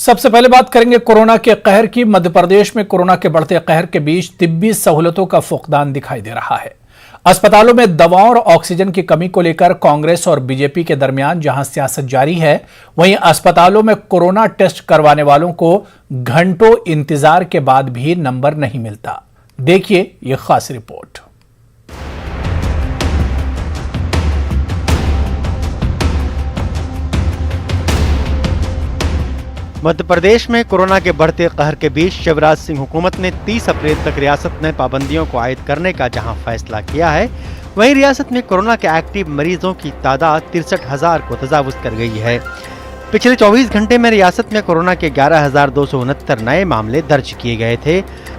सबसे पहले बात करेंगे कोरोना के कहर की। मध्य प्रदेश में कोरोना के बढ़ते कहर के बीच तिब्बी सहूलतों का फुकदान दिखाई दे रहा है। अस्पतालों में दवाओं और ऑक्सीजन की कमी को लेकर कांग्रेस और बीजेपी के दरमियान जहां सियासत जारी है, वहीं अस्पतालों में कोरोना टेस्ट करवाने वालों को घंटों इंतजार के बाद भी नंबर नहीं मिलता। देखिए यह खास रिपोर्ट। मध्य प्रदेश में कोरोना के बढ़ते कहर के बीच शिवराज सिंह हुकूमत ने 30 अप्रैल तक रियासत में पाबंदियों को आयद करने का जहां फैसला किया है, वहीं रियासत में कोरोना के एक्टिव मरीजों की तादाद 63,000 को तजावुज कर गई है। पिछले 24 घंटे में रियासत में कोरोना के 11,269 नए मामले दर्ज किए गए थे।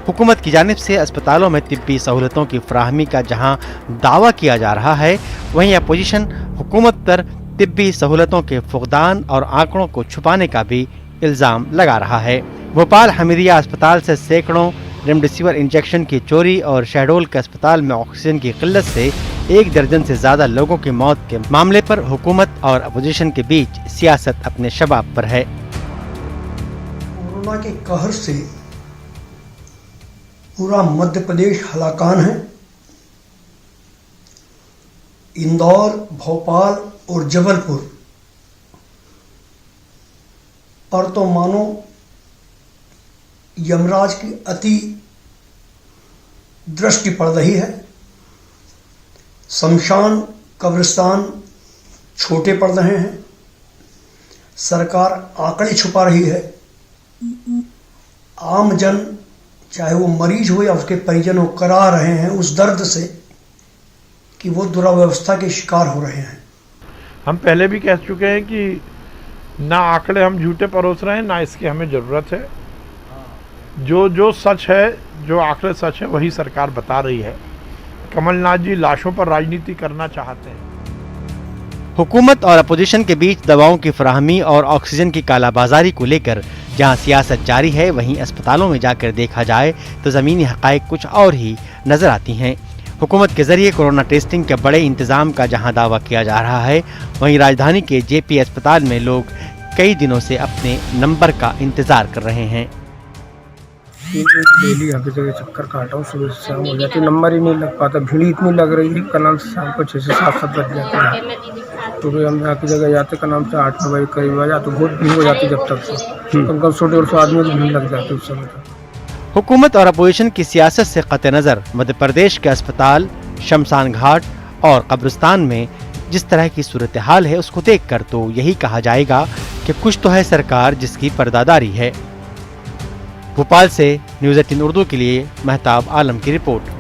हुकूमत की जानिब से अस्पतालों में तिब्बी सहूलतों की फराहमी का जहां दावा किया जा रहा है, वहीं अपोजिशन हुकूमत पर तिब्बी सहूलतों के फुकदान और आंकड़ों को छुपाने का भी इल्जाम लगा रहा है। भोपाल हमीदिया अस्पताल से सैकड़ों रेमडेसिविर इंजेक्शन की चोरी और शहडोल के अस्पताल में ऑक्सीजन की किल्लत से 1 दर्जन से ज्यादा लोगों की मौत के मामले पर हुकूमत और अपोजिशन के बीच सियासत अपने शबाब पर है। कोरोना के कहर से पूरा मध्य प्रदेश हलाकान है। इंदौर, भोपाल और जबलपुर पर तो मानो यमराज की अति दृष्टि पड़ रही है। शमशान, कब्रिस्तान छोटे पड़ रहे हैं। सरकार आंकड़े छुपा रही है। आम जन, चाहे वो मरीज हो या उसके परिजन हो, करा रहे हैं उस दर्द से कि वो दुरावस्था के शिकार हो रहे हैं। हम पहले भी कह चुके हैं कि ना आंकड़े हम झूठे परोस रहे हैं, ना इसकी हमें ज़रूरत है। जो सच है, जो आंकड़े सच है, वही सरकार बता रही है। कमलनाथ जी लाशों पर राजनीति करना चाहते हैं। हुकूमत और अपोजिशन के बीच दवाओं की फराहमी और ऑक्सीजन की कालाबाजारी को लेकर जहां सियासत जारी है, वहीं अस्पतालों में जाकर देखा जाए तो ज़मीनी हक़ाइक़ कुछ और ही नजर आती हैं। हुकूमत के जरिए कोरोना टेस्टिंग के बड़े इंतजाम का जहां दावा किया जा रहा है, वहीं राजधानी के जेपी अस्पताल में लोग कई दिनों से अपने नंबर का इंतजार कर रहे हैं। डेली यहाँ पे जगह चक्कर काटा हूँ, सुबह से शाम हो जाती, नंबर ही नहीं लग पाता। भीड़ इतनी लग रही है, कल से शाम को 6 से 7 बज जाते हैं। तो हम यहाँ की जगह जाते का नाम से 8-9 बजे करीब आ जाते, बहुत भीड़ हो जाती। जब तक से कम 100-150 आदमी की भीड़ लग जाती उस समय तक। हुकूमत और अपोजिशन की सियासत से कतई नज़र मध्य प्रदेश के अस्पताल, शमशान घाट और कब्रिस्तान में जिस तरह की सूरत हाल है, उसको देखकर तो यही कहा जाएगा कि कुछ तो है सरकार जिसकी पर्दादारी है। भोपाल से न्यूज़ 18 उर्दू के लिए महताब आलम की रिपोर्ट।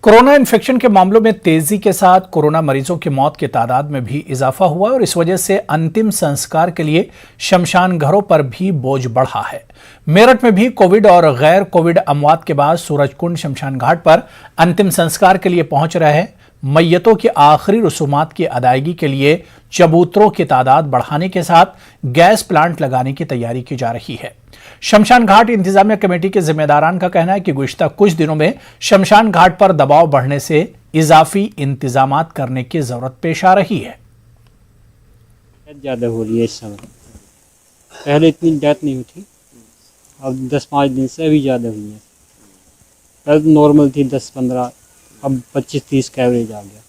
कोरोना इन्फेक्शन के मामलों में तेजी के साथ कोरोना मरीजों की मौत की तादाद में भी इजाफा हुआ और इस वजह से अंतिम संस्कार के लिए शमशान घरों पर भी बोझ बढ़ा है। मेरठ में भी कोविड और गैर कोविड अमवात के बाद सूरजकुंड शमशान घाट पर अंतिम संस्कार के लिए पहुंच रहे मैयतों की आखिरी रसूमात की अदायगी के लिए चबूतरों की तादाद बढ़ाने के साथ गैस प्लांट लगाने की तैयारी की जा रही है। शमशान घाट इंतजामिया कमेटी के जिम्मेदारान का कहना है कि गुज़िश्ता कुछ दिनों में शमशान घाट पर दबाव बढ़ने से इजाफी इंतजामात करने की जरूरत पेश आ रही है। ज्यादा हो रही है इस समय, पहले इतनी डेथ नहीं हुई थी, अब 10-5 दिन से अभी ज़्यादा हुई है। पहले नॉर्मल थी 10-15, अब 25-30 का एवरेज आ गया।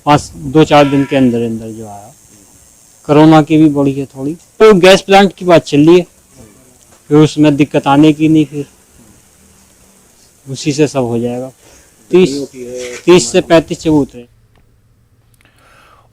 हाँ, 2-4 दिन के अंदर अंदर जो आया। कोरोना की भी बढ़ी है थोड़ी, तो गैस प्लांट की बात चल रही है, फिर उसमें दिक्कत आने की नहीं, फिर उसी से सब हो जाएगा। 30 से 35 चबूतरे।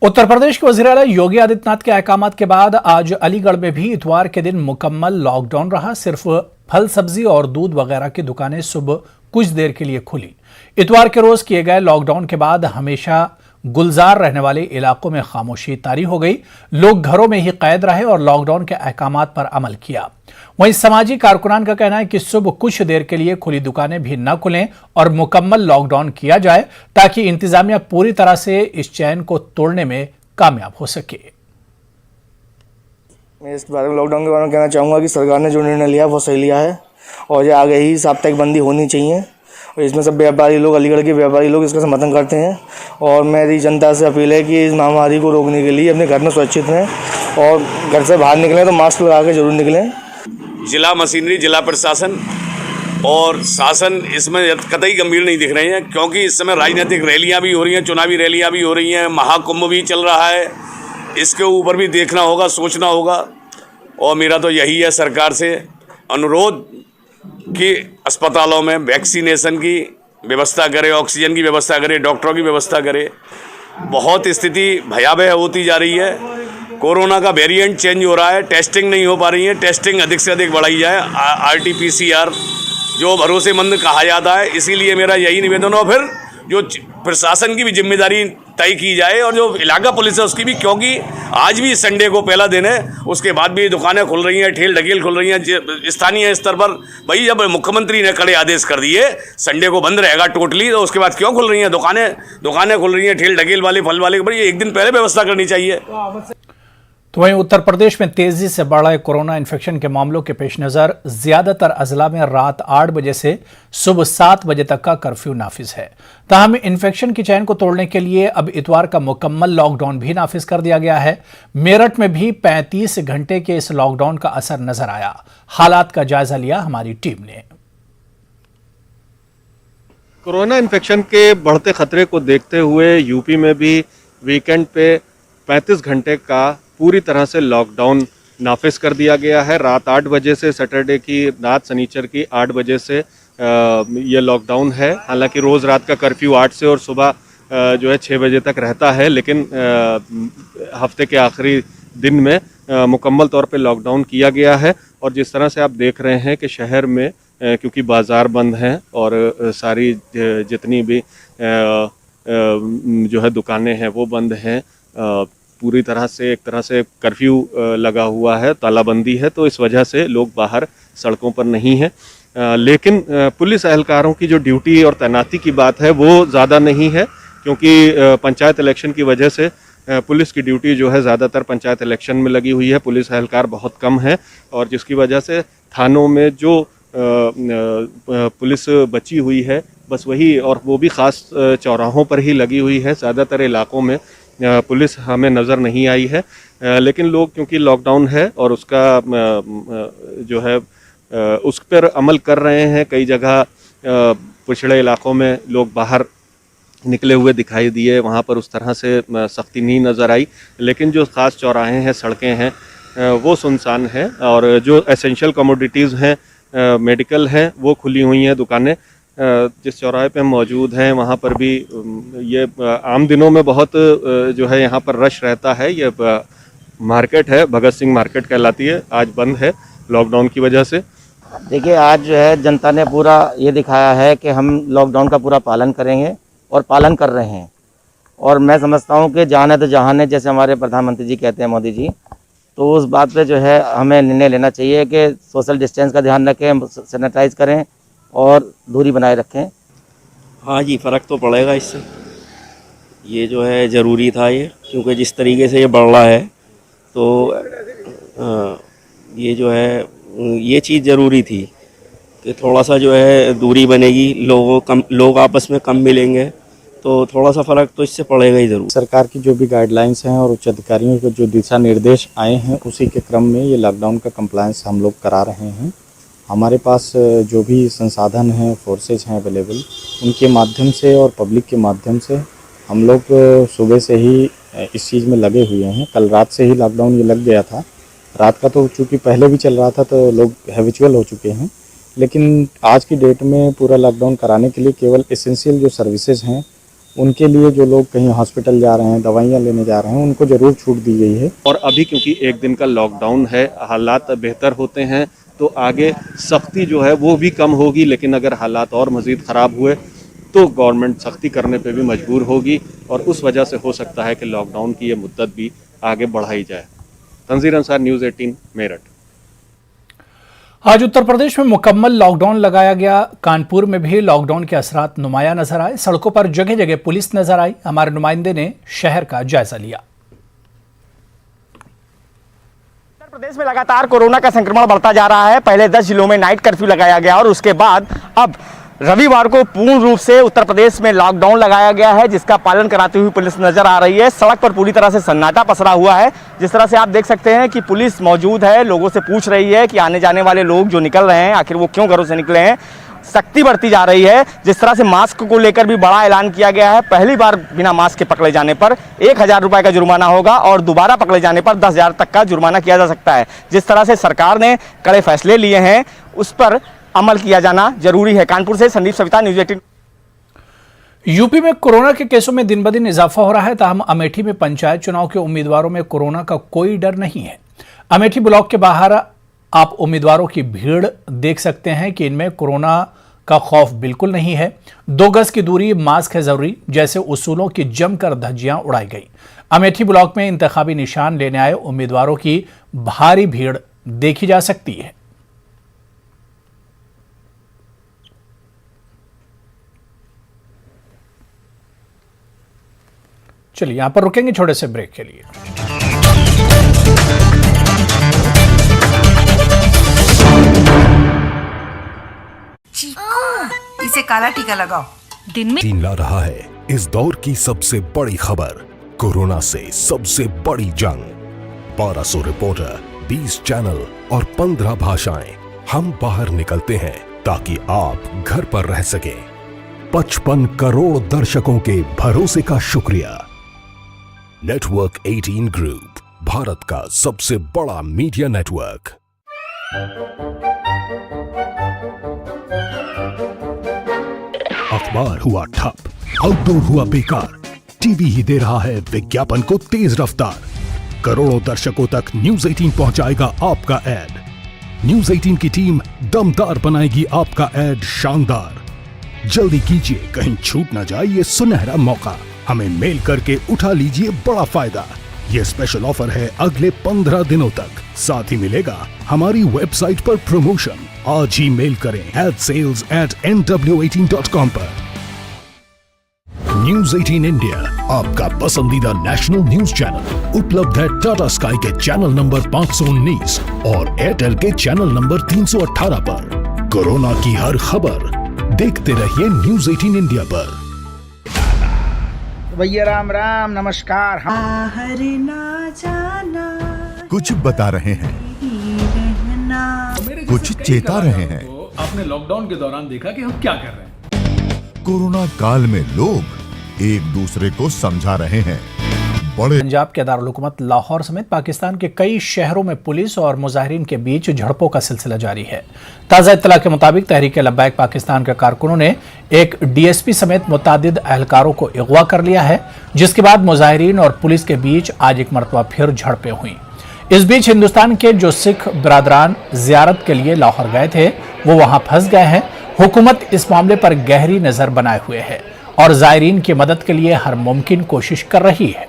उत्तर प्रदेश के वज़ीर आला योगी आदित्यनाथ के अहकामात के बाद आज अलीगढ़ में भी इतवार के दिन मुकम्मल लॉकडाउन रहा। सिर्फ फल सब्जी और दूध वगैरह की दुकानें सुबह कुछ देर के लिए खुली। इतवार के रोज किए गए लॉकडाउन के बाद हमेशा गुलजार रहने वाले इलाकों में खामोशी तारी हो गई। लोग घरों में ही कैद रहे और लॉकडाउन के अहकामात पर अमल किया। वहीं समाजी कारकुनान का कहना है कि सुबह कुछ देर के लिए खुली दुकानें भी न खुलें और मुकम्मल लॉकडाउन किया जाए ताकि इंतजामिया पूरी तरह से इस चैन को तोड़ने में कामयाब हो सके। मैं इस बारे में लॉकडाउन के बारे में कहना चाहूँगा कि सरकार ने जो निर्णय लिया वो सही लिया है और ये आगे ही साप्ताहिक बंदी होनी चाहिए और इसमें सब व्यापारी लोग, अलीगढ़ के व्यापारी लोग इसका समर्थन करते हैं। और मेरी जनता से अपील है कि इस महामारी को रोकने के लिए अपने घर में सुरक्षित रहें और घर से बाहर निकलें तो मास्क लगा के जरूर निकलें। जिला मशीनरी, जिला प्रशासन और शासन इसमें कतई गंभीर नहीं दिख रहे हैं, क्योंकि इस समय राजनीतिक रैलियां भी हो रही हैं, चुनावी रैलियां भी हो रही हैं, महाकुंभ भी चल रहा है। इसके ऊपर भी देखना होगा, सोचना होगा। और मेरा तो यही है सरकार से अनुरोध कि अस्पतालों में वैक्सीनेशन की व्यवस्था करे, ऑक्सीजन की व्यवस्था करे, डॉक्टरों की व्यवस्था करे। बहुत स्थिति भयावह होती जा रही है। कोरोना का वेरिएंट चेंज हो रहा है, टेस्टिंग नहीं हो पा रही है। टेस्टिंग अधिक से अधिक बढ़ाई जाए, RT-PCR जो भरोसेमंद कहा जाता है। इसीलिए मेरा यही निवेदन हो, फिर जो प्रशासन की भी जिम्मेदारी तय की जाए और जो इलाका पुलिस है उसकी भी, क्योंकि आज भी संडे को पहला दिन है, उसके बाद भी दुकानें खुल रही हैं, ठेल ढकेल खुल रही हैं स्थानीय स्तर पर। भाई जब मुख्यमंत्री ने कड़े आदेश कर दिए संडे को बंद रहेगा टोटली, तो उसके बाद क्यों खुल रही हैं दुकानें खुल रही हैं, ठेल ढकेल वाले, फल वाले, भाई एक दिन पहले व्यवस्था करनी चाहिए। तो वहीं उत्तर प्रदेश में तेजी से बढ़ रहे कोरोना इन्फेक्शन के मामलों के पेश नजर ज्यादातर अजला में रात 8 बजे से सुबह 7 बजे तक का कर्फ्यू नाफिज है। ताहम इन्फेक्शन की चैन को तोड़ने के लिए अब इतवार का मुकम्मल लॉकडाउन भी नाफिज कर दिया गया है। मेरठ में भी 35 घंटे के इस लॉकडाउन का असर नजर आया। हालात का जायजा लिया हमारी टीम ने। कोरोना इन्फेक्शन के बढ़ते खतरे को देखते हुए यूपी में भी वीकेंड पे 35 घंटे का पूरी तरह से लॉकडाउन नाफिज कर दिया गया है। रात 8 बजे से सैटरडे की रात शनिचर की 8 बजे से ये लॉकडाउन है। हालांकि रोज़ रात का कर्फ्यू 8 से और सुबह जो है 6 बजे तक रहता है, लेकिन हफ्ते के आखिरी दिन में मुकम्मल तौर पे लॉकडाउन किया गया है। और जिस तरह से आप देख रहे हैं कि शहर में क्योंकि बाज़ार बंद हैं और सारी जितनी भी जो है दुकानें हैं वो बंद हैं, पूरी तरह से एक तरह से कर्फ्यू लगा हुआ है, तालाबंदी है, तो इस वजह से लोग बाहर सड़कों पर नहीं हैं। लेकिन पुलिस एहलकारों की जो ड्यूटी और तैनाती की बात है वो ज़्यादा नहीं है, क्योंकि पंचायत इलेक्शन की वजह से पुलिस की ड्यूटी जो है ज़्यादातर पंचायत इलेक्शन में लगी हुई है। पुलिस एहलकार बहुत कम है और जिसकी वजह से थानों में जो पुलिस बची हुई है बस वही, और वो भी ख़ास चौराहों पर ही लगी हुई है। ज़्यादातर इलाकों में पुलिस हमें नज़र नहीं आई है। लेकिन लोग क्योंकि लॉकडाउन है और उसका जो है उस पर अमल कर रहे हैं, कई जगह पिछड़े इलाकों में लोग बाहर निकले हुए दिखाई दिए, वहाँ पर उस तरह से सख्ती नहीं नज़र आई। लेकिन जो ख़ास चौराहे हैं, सड़कें हैं, वो सुनसान हैं और जो एसेंशियल कमोडिटीज़ हैं, मेडिकल हैं, वो खुली हुई हैं दुकानें। जिस चौराहे पे हम मौजूद हैं वहाँ पर भी ये आम दिनों में बहुत जो है यहाँ पर रश रहता है। ये मार्केट है, भगत सिंह मार्केट कहलाती है, आज बंद है लॉकडाउन की वजह से। देखिए, आज जो है जनता ने पूरा ये दिखाया है कि हम लॉकडाउन का पूरा पालन करेंगे और पालन कर रहे हैं। और मैं समझता हूँ कि जान है तो जहान है, जैसे हमारे प्रधानमंत्री जी कहते हैं, मोदी जी, तो उस बात पे जो है हमें निर्णय लेना चाहिए कि सोशल डिस्टेंस का ध्यान रखें, सैनिटाइज करें और दूरी बनाए रखें। हाँ जी, फ़र्क तो पड़ेगा इससे। ये जो है ज़रूरी था ये, क्योंकि जिस तरीके से ये बढ़ रहा है तो ये जो है ये चीज़ ज़रूरी थी कि थोड़ा सा जो है दूरी बनेगी, लोग आपस में कम मिलेंगे तो थोड़ा सा फ़र्क तो इससे पड़ेगा ही ज़रूर। सरकार की जो भी गाइडलाइंस हैं और उच्च अधिकारियों के जो दिशा निर्देश आए हैं उसी के क्रम में ये लॉकडाउन का कंप्लायंस हम लोग करा रहे हैं। हमारे पास जो भी संसाधन हैं, फोर्सेज हैं अवेलेबल, उनके माध्यम से और पब्लिक के माध्यम से हम लोग सुबह से ही इस चीज़ में लगे हुए हैं। कल रात से ही लॉकडाउन ये लग गया था। रात का तो चूँकि पहले भी चल रहा था तो लोग हैबिचुअल हो चुके हैं, लेकिन आज की डेट में पूरा लॉकडाउन कराने के लिए केवल एसेंशियल जो सर्विसेज हैं उनके लिए जो लोग कहीं हॉस्पिटल जा रहे हैं, दवाइयाँ लेने जा रहे हैं, उनको ज़रूर छूट दी गई है। और अभी क्योंकि एक दिन का लॉकडाउन है, हालात बेहतर होते हैं तो आगे सख्ती जो है वो भी कम होगी। लेकिन अगर हालात और मज़ीद ख़राब हुए तो गवर्नमेंट सख्ती करने पे भी मजबूर होगी और उस वजह से हो सकता है कि लॉकडाउन की ये मुद्दत भी आगे बढ़ाई जाए। तंजीर अंसार, न्यूज़ 18, मेरठ। आज उत्तर प्रदेश में मुकम्मल लॉकडाउन लगाया गया। कानपुर में भी लॉकडाउन के असरात नुमाया नजर आए। सड़कों पर जगह जगह पुलिस नजर आई। हमारे नुमाइंदे ने शहर का जायजा लिया। उत्तर प्रदेश में लगातार कोरोना का संक्रमण बढ़ता जा रहा है। पहले 10 जिलों में नाइट कर्फ्यू लगाया गया और उसके बाद अब रविवार को पूर्ण रूप से उत्तर प्रदेश में लॉकडाउन लगाया गया है, जिसका पालन कराती हुई पुलिस नजर आ रही है। सड़क पर पूरी तरह से सन्नाटा पसरा हुआ है। जिस तरह से आप देख सकते हैं कि पुलिस मौजूद है, लोगों से पूछ रही है कि आने जाने वाले लोग जो निकल रहे हैं आखिर वो क्यों घरों से निकले हैं। सख्ती बढ़ती जा रही है। जिस तरह से मास्क को लेकर भी बड़ा ऐलान किया गया है। पहली बार बिना मास्क के पकड़े जाने पर 1000 रुपये का जुर्माना होगा और दोबारा पकड़े जाने पर 10,000 तक का जुर्माना किया जा सकता है। जिस तरह से सरकार ने कड़े फैसले लिए हैं उस पर अमल किया जाना जरूरी है। कानपुर से संदीप सविता, न्यूज़ 18। यूपी में कोरोना के केसों में दिन ब दिन इजाफा हो रहा है। ताहम अमेठी में पंचायत चुनाव के उम्मीदवारों में कोरोना का कोई डर नहीं है। अमेठी ब्लॉक के बाहर आप उम्मीदवारों की भीड़ देख सकते हैं कि इनमें कोरोना का खौफ बिल्कुल नहीं है। 2 गज की दूरी, मास्क है जरूरी जैसे उसूलों की जमकर धज्जियां उड़ाई गई। अमेठी ब्लॉक में इंतखाबी निशान लेने आए उम्मीदवारों की भारी भीड़ देखी जा सकती है। चलिए यहां पर रुकेंगे छोटे से ब्रेक के लिए। इसे काला टीका लगाओ। दिन में ला रहा है इस दौर की सबसे बड़ी खबर, कोरोना से सबसे बड़ी जंग। 1200 रिपोर्टर, 20 चैनल और 15 भाषाएं। हम बाहर निकलते हैं ताकि आप घर पर रह सकें। 55 करोड़ दर्शकों के भरोसे का शुक्रिया। नेटवर्क 18 ग्रुप, भारत का सबसे बड़ा मीडिया नेटवर्क। अखबार हुआ ठप, आउटडोर हुआ बेकार, टीवी ही दे रहा है विज्ञापन को तेज रफ्तार। करोड़ों दर्शकों तक न्यूज़ 18 पहुंचाएगा आपका ऐड। न्यूज़ 18 की टीम दमदार बनाएगी आपका ऐड शानदार। जल्दी कीजिए, कहीं छूट न जाए ये सुनहरा मौका। हमें मेल करके उठा लीजिए बड़ा फायदा। ये स्पेशल ऑफर है अगले 15 दिनों तक। साथ ही मिलेगा हमारी वेबसाइट पर प्रमोशन। आज ही मेल करें adsales@nw18.com पर। न्यूज़ 18 इंडिया, आपका पसंदीदा नेशनल न्यूज चैनल, उपलब्ध है टाटा स्काई के चैनल नंबर 519 और एयरटेल के चैनल नंबर 318 पर। कोरोना की हर खबर देखते रहिए न्यूज़ 18 इंडिया पर। भैया राम राम, नमस्कार। बाहर ना जाना, कुछ बता रहे हैं, कुछ चेता रहे हैं। आपने लॉकडाउन के दौरान देखा कि हम क्या कर रहे हैं। कोरोना काल में लोग एक दूसरे को समझा रहे हैं। पंजाब के दारुल हुकूमत लाहौर समेत पाकिस्तान के कई शहरों में पुलिस और मुजाहिरीन के बीच झड़पों का सिलसिला जारी है। ताज़ा इत्तला के मुताबिक तहरीक लब्बैक पाकिस्तान के कारकुनों ने एक डीएसपी समेत मुतादिद अहलकारों को अगवा कर लिया है, जिसके बाद मुजाहिरीन और पुलिस के बीच आज एक मरतबा फिर झड़पें हुई। इस बीच हिंदुस्तान के जो सिख बिरादरान जियारत के लिए लाहौर गए थे वो वहां फंस गए हैं। हुकूमत इस मामले पर गहरी नजर बनाए हुए है और जायरीन की मदद के लिए हर मुमकिन कोशिश कर रही है।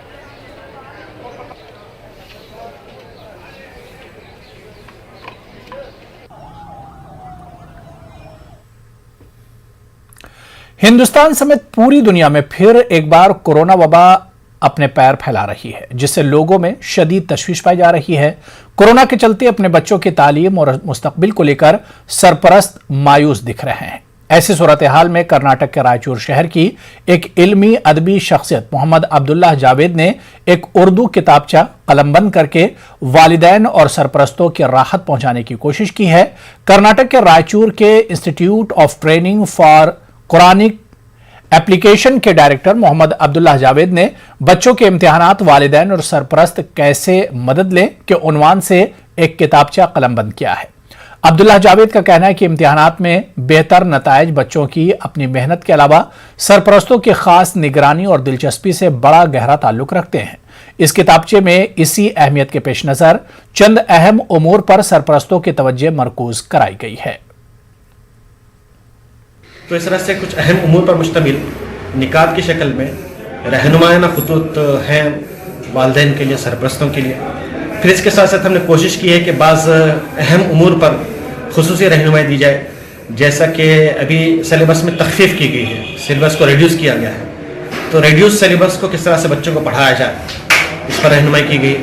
हिंदुस्तान समेत पूरी दुनिया में फिर एक बार कोरोना वबा अपने पैर फैला रही है, जिससे लोगों में शदीद तशवीश पाई जा रही है। कोरोना के चलते अपने बच्चों की तालीम और मुस्तकबिल को लेकर सरपरस्त मायूस दिख रहे हैं। ऐसी सूरत हाल में कर्नाटक के रायचूर शहर की एक इल्मी अदबी शख्सियत मोहम्मद अब्दुल्लाह जावेद ने एक उर्दू किताबचा कलमबंद करके वालिदैन और सरपरस्तों की राहत पहुंचाने की कोशिश की है। कर्नाटक के रायचूर के institute of training for Quranic application के डायरेक्टर मोहम्मद अब्दुल्लाह जावेद ने बच्चों के इम्तिहानात वालिदैन और सरपरस्त कैसे मदद लें के उन्वान से एक किताबचा कलमबंद किया है। अब्दुल्लाह जावेद का कहना है कि इम्तिहानात में बेहतर नताइज बच्चों की अपनी मेहनत के अलावा सरपरस्तों की खास निगरानी और दिलचस्पी से बड़ा गहरा ताल्लुक रखते हैं। इस किताबचे में इसी अहमियत के पेश नजर चंद अहम उमूर पर सरपरस्तों की तवज्जो मरकूज कराई गई है। तो इस तरह से कुछ अहम उमूर पर मुश्तमिल निकात की शक्ल में रहनुमायाना खुतूत हैं वालिदैन के लिए, सरपरस्तों के लिए। फिर इसके साथ साथ हमने कोशिश की है कि बाज़ अहम उमूर पर खुसूसी रहनुमाई दी जाए, जैसा कि अभी सिलेबस में तखफीफ की गई है, सिलेबस को रिड्यूस किया गया है। तो रिड्यूस सिलेबस को किस तरह से बच्चों को पढ़ाया जाए, इस पर रहनुमाई की गई।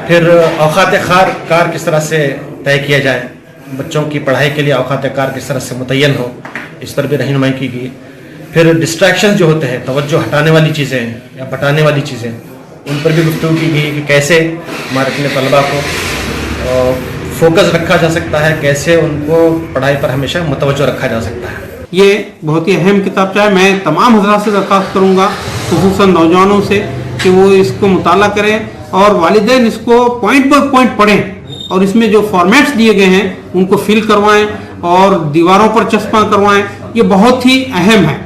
फिर औकात कार किस तरह से तय किया जाए, बच्चों की पढ़ाई के लिए औकात कार किस तरह से मुतय्यन हो, इस पर भी रहनुमाई की गई। फिर डिस्ट्रैक्शन जो होते हैं, तवज्जो हटाने वाली चीज़ें या बटाने वाली चीज़ें, उन पर भी गुफ्तगू की गई कि कैसे हमारे अपने तलबा को फोकस रखा जा सकता है, कैसे उनको पढ़ाई पर हमेशा मुतवज्जो रखा जा सकता है। ये बहुत ही अहम किताबचा है। मैं तमाम हजरात से दरख्वास्त करूँगा, खुसूसन नौजवानों से, कि वो इसको मुताला करें और वालिदैन इसको पॉइंट बाय पॉइंट पढ़ें और इसमें जो फॉर्मेट्स दिए गए हैं उनको फिल करवाएं और दीवारों पर चस्पा करवाएं। ये बहुत ही अहम है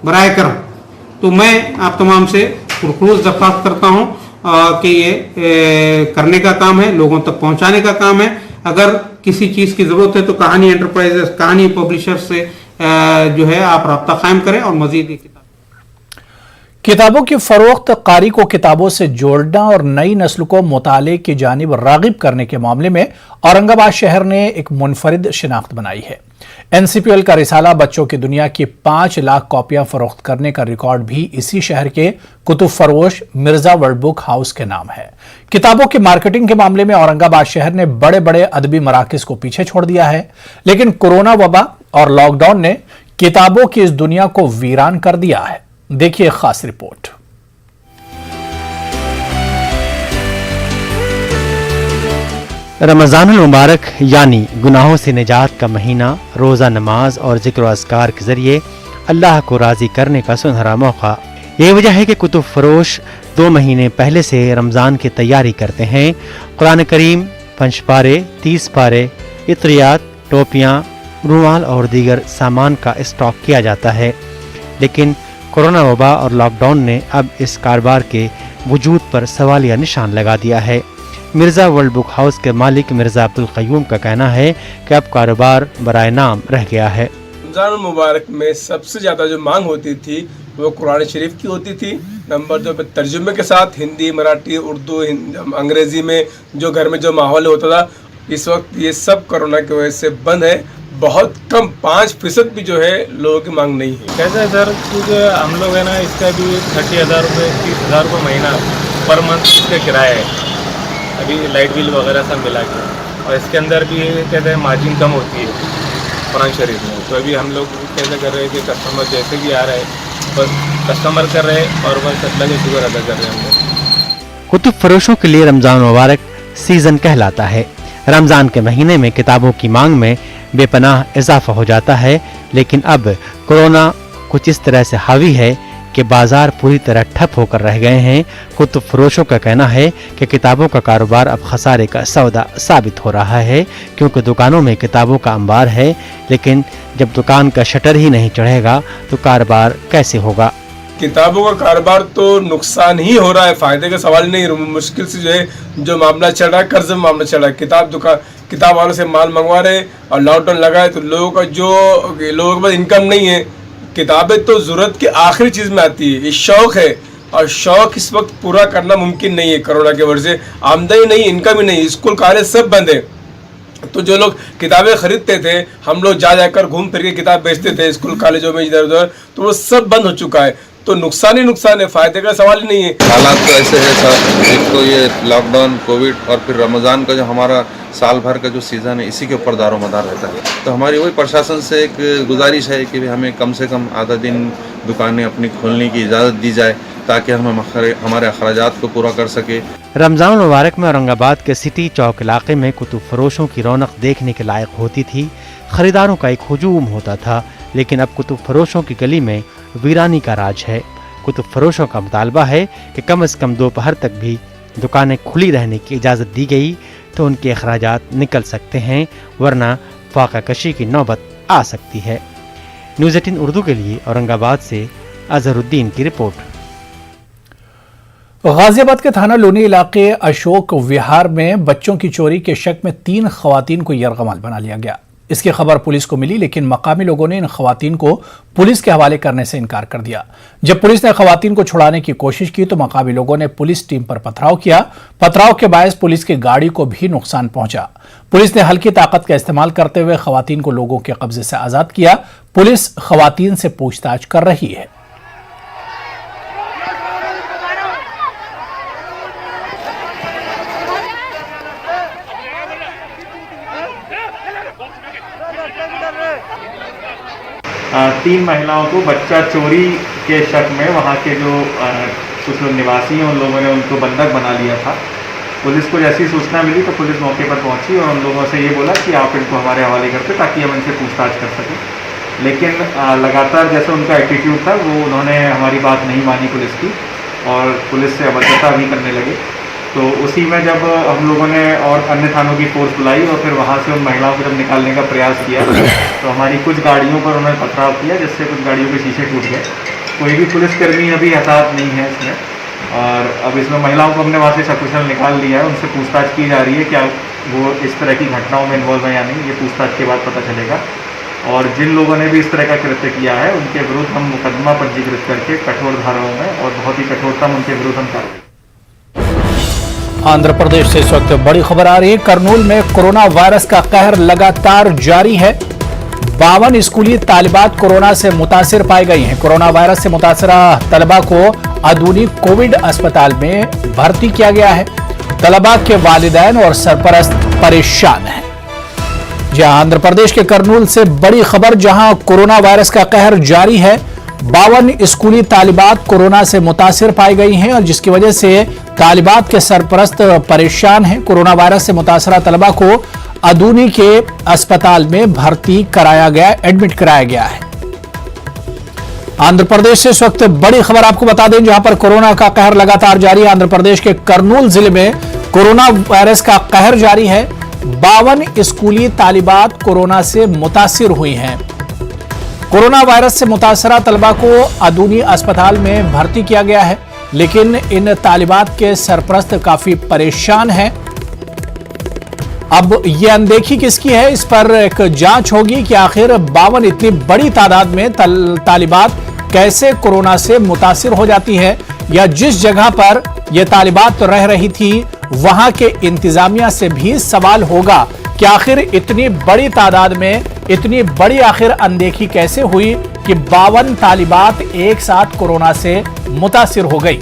बराए करम। तो मैं आप तमाम से पुरखलूस दरख्वास्त करता हूँ कि ये करने का काम है, लोगों तक पहुँचाने का काम है। अगर किसी चीज़ की ज़रूरत है तो कहानी एंटरप्राइजेस, कहानी पब्लिशर्स से जो है आप रब्ता कायम करें और मज़ीद किताबों की फरोख्त कारी को किताबों से जोड़ना और नई नस्ल को मुताले की जानिब रागिब करने के मामले में औरंगाबाद शहर ने एक मुनफरिद शिनाख्त बनाई है। एनसीपीएल का रिसाला बच्चों की दुनिया की 5 लाख कॉपियां फरोख्त करने का रिकॉर्ड भी इसी शहर के Kutub Farosh Mirza world book house के नाम है। किताबों की मार्केटिंग के मामले में औरंगाबाद शहर ने बड़े बड़े अदबी मराकिज को पीछे छोड़ दिया है, लेकिन कोरोना वबा और लॉकडाउन ने किताबों की इस दुनिया को वीरान कर दिया है। देखिए खास रिपोर्ट। रमज़ानुल मुबारक यानी गुनाहों से निजात का महीना रोज़ा नमाज और ज़िक्र व अस्कार के ज़रिए अल्लाह को राज़ी करने का सुनहरा मौका। ये वजह है कि कुतुब फरोश 2 महीने पहले से रमज़ान की तैयारी करते हैं। कुरान करीम, 5 पारे, 30 पारे, इत्रियात, टोपियाँ, रुमाल और दीगर सामान का स्टॉक किया जाता है। लेकिन कोरोना वबा और लॉकडाउन ने अब इस कारोबार के वजूद पर सवालिया निशान लगा दिया है। मिर्ज़ा वर्ल्ड बुक हाउस के मालिक मिर्ज़ा अब्दुल क़य्यूम का कहना है कि अब कारोबार बराए नाम रह गया है। रमज़ान मुबारक में सबसे ज़्यादा जो मांग होती थी वो कुरान शरीफ की होती थी। नंबर 2 पे तर्जुमे के साथ हिंदी, मराठी, उर्दू, अंग्रेज़ी में जो घर में जो माहौल होता था, इस वक्त ये सब कोरोना की वजह से बंद है। बहुत कम 5% भी जो है लोगों की मांग नहीं है। कैसे है सर, क्योंकि हम लोग है ना, इसका भी 30,000 रुपये 30,000 रुपये महीना पर मंथ इसका किराया है, अभी लाइट बिल वगैरह सब मिला के, और इसके अंदर भी कहते हैं मार्जिन कम होती है कुरान शरीफ में। तो अभी हम लोग कैसे कर रहे हैं कि कस्टमर जैसे भी आ रहे हैं बस कस्टमर कर रहे हैं और बस अल्लाह का शुक्र अदा कर रहे हैं हम लोग। कुतुब फरोशों के लिए रमज़ान मुबारक सीज़न कहलाता है। रमज़ान के महीने में किताबों की मांग में बेपनाह इजाफा हो जाता है, लेकिन अब कोरोना कुछ इस तरह से हावी है कि बाजार पूरी तरह ठप होकर रह गए हैं। कुतुब फरोशों का कहना है कि किताबों का कारोबार अब खसारे का सौदा साबित हो रहा है, क्योंकि दुकानों में किताबों का अंबार है, लेकिन जब दुकान का शटर ही नहीं चढ़ेगा तो कारोबार कैसे होगा। किताबों का कारोबार तो नुकसान ही हो रहा है, फायदे का सवाल नहीं। मुश्किल से जो है जो मामला चल रहा है, कर्ज में मामला चल रहा है। किताब वालों से माल मंगवा रहे और लॉकडाउन लगा है तो लोगों के पास इनकम नहीं है। किताबें तो ज़रूरत की आखिरी चीज़ में आती है, ये शौक़ है और शौक़ इस वक्त पूरा करना मुमकिन नहीं है। कोरोना के वजह से आमदनी नहीं, इनकम ही नहीं, स्कूल कॉलेज सब बंद है। तो जो लोग किताबें खरीदते थे, हम लोग जाकर घूम फिर के किताब बेचते थे स्कूल कॉलेजों में इधर उधर, तो वो सब बंद हो चुका है। तो नुकसान ही नुकसान है, फायदे का सवाल ही नहीं है। हालात तो ऐसे है सर, एक तो ये लॉकडाउन, कोविड और फिर रमज़ान का जो हमारा साल भर का जो सीज़न है इसी के ऊपर दारोमदार रहता है। तो हमारी वही प्रशासन से एक गुजारिश है कि हमें कम से कम आधा दिन दुकानें अपनी खोलने की इजाज़त दी जाए ताकि हम हमारे अखराजात को पूरा कर सके। रमज़ान मुबारक में औरंगाबाद के सिटी चौक इलाके में कुतुब फरोशों की रौनक देखने के लायक होती थी। खरीदारों का एक हुजूम होता था, लेकिन अब कुतुब फरोशों की गली में वीरानी का राज है। कुतुब फरोशों का मुतालबा है कि कम से कम दोपहर तक भी दुकानें खुली रहने की इजाज़त दी गई तो उनके अखराजात निकल सकते हैं, वरना फाका कशी की नौबत आ सकती है। न्यूज़ 18 उर्दू के लिए औरंगाबाद से अजहरुद्दीन की रिपोर्ट। गाजियाबाद के थाना लोनी इलाके अशोक विहार में बच्चों की चोरी के शक में 3 खवातीन को यरगमाल बना लिया गया। इसकी खबर पुलिस को मिली, लेकिन मकामी लोगों ने इन खवातीन को पुलिस के हवाले करने से इनकार कर दिया। जब पुलिस ने खवातीन को छुड़ाने की कोशिश की तो मकामी लोगों ने पुलिस टीम पर पथराव किया। पथराव के बायस पुलिस की गाड़ी को भी नुकसान पहुंचा। पुलिस ने हल्की ताकत का इस्तेमाल करते हुए खवातीन को लोगों के कब्जे से आजाद किया। पुलिस खवातीन से पूछताछ कर रही है। 3 महिलाओं को बच्चा चोरी के शक में वहाँ के जो कुछ लोग निवासी हैं उन लोगों ने उनको बंधक बना लिया था। पुलिस को जैसी सूचना मिली तो पुलिस मौके पर पहुंची और उन लोगों से ये बोला कि आप इनको हमारे हवाले करते ताकि हम इनसे पूछताछ कर सकें। लेकिन लगातार जैसे उनका एटीट्यूड था वो उन्होंने हमारी बात नहीं मानी पुलिस की और पुलिस से अभद्रता भी करने लगे। तो उसी में जब हम लोगों ने और अन्य थानों की फोर्स बुलाई और फिर वहाँ से उन महिलाओं को जब निकालने का प्रयास किया तो हमारी कुछ गाड़ियों पर उन्होंने पथराव किया जिससे कुछ गाड़ियों के शीशे टूट गए। कोई भी पुलिसकर्मी अभी हताहत नहीं है इसमें और अब इसमें महिलाओं को हमने वहाँ से सकुशल निकाल लिया है। उनसे पूछताछ की जा रही है क्या वो इस तरह की घटनाओं में इन्वॉल्व है या नहीं, ये पूछताछ के बाद पता चलेगा। और जिन लोगों ने भी इस तरह का कृत्य किया है उनके विरुद्ध हम मुकदमा पंजीकृत करके कठोर धाराओं में और बहुत ही कठोरतम उनके विरुद्ध हम कार्रवाई। आंध्र प्रदेश से इस वक्त बड़ी खबर आ रही है। करनूल में कोरोना वायरस का कहर लगातार जारी है। 52 स्कूली तालिबात कोरोना से मुतासिर पाई गई हैं। कोरोना वायरस से मुतासरा तलबा को आधुनिक कोविड अस्पताल में भर्ती किया गया है। तलबा के वालिदैन और सरपरस्त परेशान हैं। जहां आंध्र प्रदेश के करनूल से बड़ी खबर, जहां कोरोना वायरस का कहर जारी है। 52 स्कूली तालिबात कोरोना से मुतासिर पाई गई हैं और जिसकी वजह से तालिबात के सरपरस्त परेशान हैं। कोरोना वायरस से मुतासरा तलबा को अदूनी के अस्पताल में भर्ती कराया गया, एडमिट कराया गया है। आंध्र प्रदेश से इस वक्त बड़ी खबर आपको बता दें, जहां पर कोरोना का कहर लगातार जारी है। आंध्र प्रदेश के करनूल जिले में कोरोना वायरस का कहर जारी है। 52 स्कूली तालिबात कोरोना से मुतासिर हुई हैं। कोरोना वायरस से मुतासरा तलबा को अदूनी अस्पताल में भर्ती किया गया है, लेकिन इन तालिबात के सरपरस्त काफी परेशान हैं। अब यह अनदेखी किसकी है, इस पर एक जांच होगी कि आखिर 52 इतनी बड़ी तादाद में तालिबात कैसे कोरोना से मुतासिर हो जाती है, या जिस जगह पर यह तालिबात रह रही थी वहां के इंतजामिया से भी सवाल होगा कि आखिर इतनी बड़ी तादाद में इतनी बड़ी आखिर अनदेखी कैसे हुई कि 52 तालिबात एक साथ कोरोना से मुतासिर हो गई।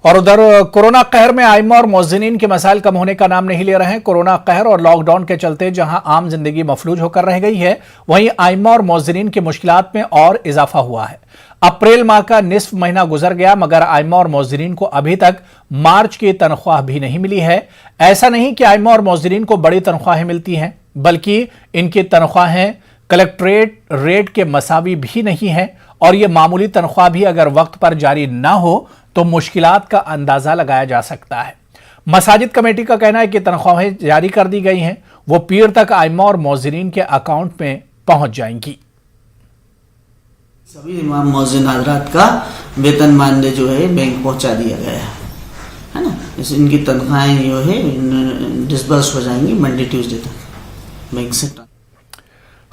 और उधर कोरोना कहर में आइमा और मोज़्ज़िनीन के मसाइल कम होने का नाम नहीं ले रहे हैं। कोरोना कहर और लॉकडाउन के चलते जहां आम जिंदगी मफलूज होकर रह गई है, वहीं आइमा और मोज़्ज़िनीन की मुश्किलात में और इजाफा हुआ है। अप्रैल माह का निस्फ महीना गुजर गया मगर आइमा और मोज़्ज़िनीन को अभी तक मार्च की तनख्वाह भी नहीं मिली है। ऐसा नहीं कि आइमा और मोज़्ज़िनीन को बड़ी तनख्वाहें मिलती हैं, बल्कि इनकी तनख्वाहें कलेक्ट्रेट रेट के मसावी भी नहीं है और ये मामूली तनख्वाह भी अगर वक्त पर जारी ना हो तो मुश्किलात का अंदाजा लगाया जा सकता है। मसाजिद कमेटी का कहना है कि तनख्वाहें जारी कर दी गई हैं, वो पीर तक आइमा और मोज़्ज़िनीन के अकाउंट में पहुंच जाएंगी। सभी इमाम मोज़्ज़िन हज़रात का वेतन मानदेय जो है बैंक पहुंचा दिया गया है ना। जैसे इनकी तनख्वाहें जो है डिसबर्स हो जाएंगी मंडे ट्यूसडे तक बैंक से।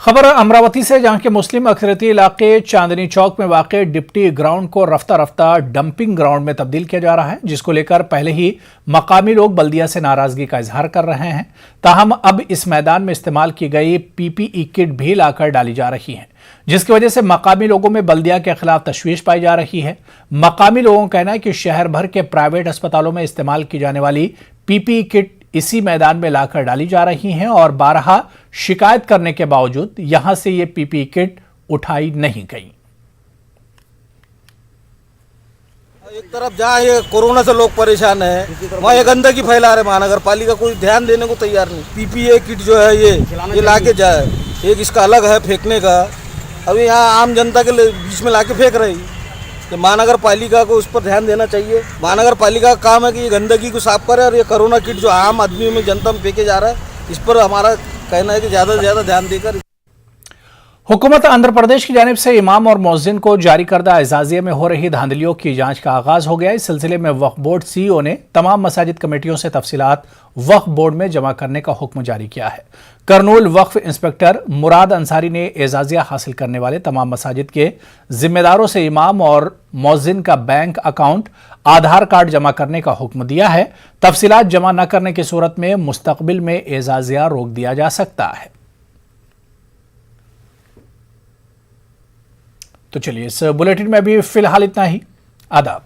खबर अमरावती से, जहां के मुस्लिम अक्सरियती इलाके चांदनी चौक में वाक़े डिप्टी ग्राउंड को रफ्ता रफ्ता डंपिंग ग्राउंड में तब्दील किया जा रहा है, जिसको लेकर पहले ही मकामी लोग बल्दिया से नाराजगी का इजहार कर रहे हैं। ताहम अब इस मैदान में इस्तेमाल की गई PPE किट भी लाकर डाली जा रही है, जिसकी वजह से मकामी लोगों में बल्दिया के खिलाफ तशवीश पाई जा रही है। मकामी लोगों का कहना है कि शहर भर के प्राइवेट अस्पतालों में इस्तेमाल की जाने वाली PPE किट इसी मैदान में लाकर डाली जा रही हैं और बारहा शिकायत करने के बावजूद यहां से ये PPE किट उठाई नहीं गई। एक तरफ जहाँ ये कोरोना से लोग परेशान है, वहाँ ये गंदगी फैला रहे महानगर पालिका, कोई ध्यान देने को तैयार नहीं। PPE किट जो है ये लाके जाए, एक इसका अलग है फेंकने का, अभी यहाँ आम जनता के बीच में लाके फेंक रही। तो महानगर पालिका को उस पर ध्यान देना चाहिए। महानगर पालिका का काम है कि ये गंदगी को साफ करे और ये कोरोना किट जो आम आदमी में जनता में फेंके जा रहा है, इस पर हमारा कहना है कि ज़्यादा से ज़्यादा ध्यान देकर। हुकूमत आंध्र प्रदेश की जानिब से इमाम और मुअज्जिन को जारी करदा एजाजिया में हो रही धांधलियों की जांच का आगाज हो गया। इस सिलसिले में वक्फ बोर्ड CEO ने तमाम मसाजिद कमेटियों से तफसीलात वक्फ बोर्ड में जमा करने का हुक्म जारी किया है। करनूल वक्फ इंस्पेक्टर मुराद अंसारी ने एजाजिया हासिल करने वाले तमाम मसाजिद के जिम्मेदारों से इमाम और मुअज्जिन का बैंक अकाउंट, आधार कार्ड जमा करने का हुक्म दिया है। तफसीलात जमा न करने की सूरत में मुस्तकबिल में एजाजिया रोक दिया जा सकता है। तो चलिए, इस बुलेटिन में भी फिलहाल इतना ही। आदाब।